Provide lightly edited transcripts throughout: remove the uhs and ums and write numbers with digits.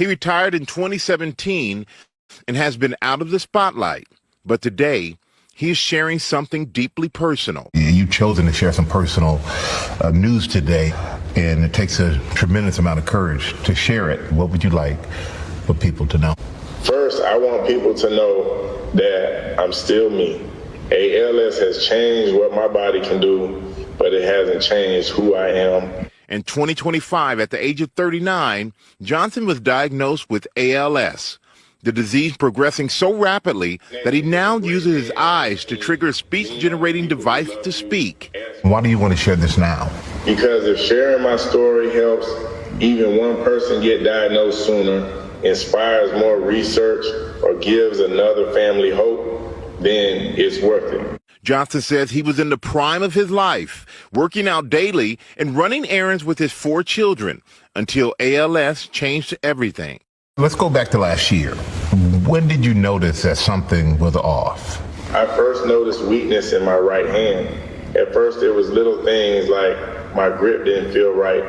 He retired in 2017 and has been out of the spotlight. But today, he is sharing something deeply personal. You've chosen to share some personal news today, and it takes a tremendous amount of courage to share it. What would you like for people to know? First, I want people to know that I'm still me. ALS has changed what my body can do, but it hasn't changed who I am. In 2025, at the age of 39, Johnson was diagnosed with ALS, the disease progressing so rapidly that he now uses his eyes to trigger a speech-generating device to speak. Why do you want to share this now? Because if sharing my story helps even one person get diagnosed sooner, inspires more research, or gives another family hope, then it's worth it. Johnson says he was in the prime of his life, working out daily and running errands with his 4 children until ALS changed everything. Let's go back to last year. When did you notice that something was off? I first noticed weakness in my right hand. At first, it was little things like my grip didn't feel right,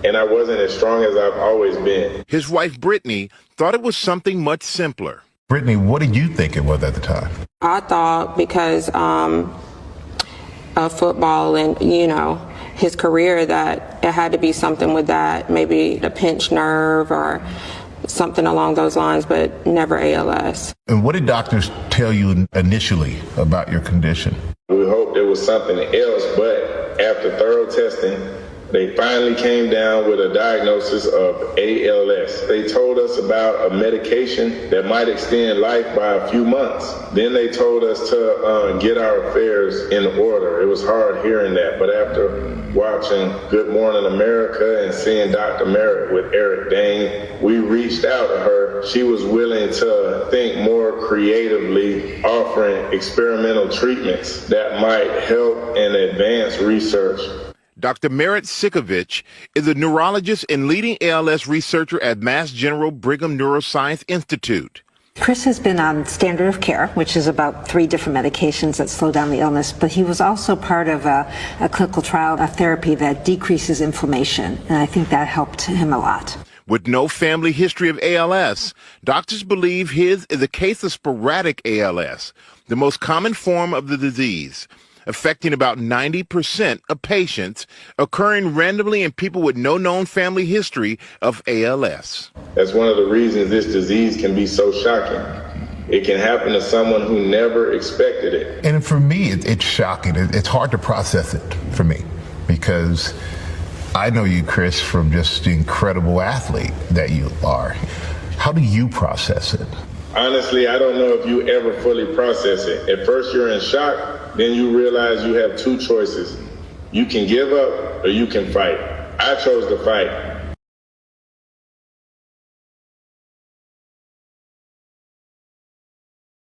and I wasn't as strong as I've always been. His wife, Brittany, thought it was something much simpler. Brittany, what did you think it was at the time? I thought because of football and, his career, that it had to be something with that, maybe a pinched nerve or something along those lines, but never ALS. And what did doctors tell you initially about your condition? We hoped it was something else, but after thorough testing, they finally came down with a diagnosis of ALS. They told us about a medication that might extend life by a few months. Then they told us to get our affairs in order. It was hard hearing that, but after watching Good Morning America and seeing Dr. Merritt with Eric Dane, we reached out to her. She was willing to think more creatively, offering experimental treatments that might help and advance research. Dr. Merritt Sikovich is a neurologist and leading ALS researcher at Mass General Brigham Neuroscience Institute. Chris has been on standard of care, which is about 3 different medications that slow down the illness, but he was also part of a clinical trial, a therapy that decreases inflammation, and I think that helped him a lot. With no family history of ALS, doctors believe his is a case of sporadic ALS, the most common form of the disease, affecting about 90% of patients, occurring randomly in people with no known family history of ALS. That's one of the reasons this disease can be so shocking. It can happen to someone who never expected it. And for me, it's shocking. It's hard to process it for me because I know you, Chris, from just the incredible athlete that you are. How do you process it? Honestly, I don't know if you ever fully process it. At first you're in shock, then you realize you have 2 choices. You can give up or you can fight. I chose to fight.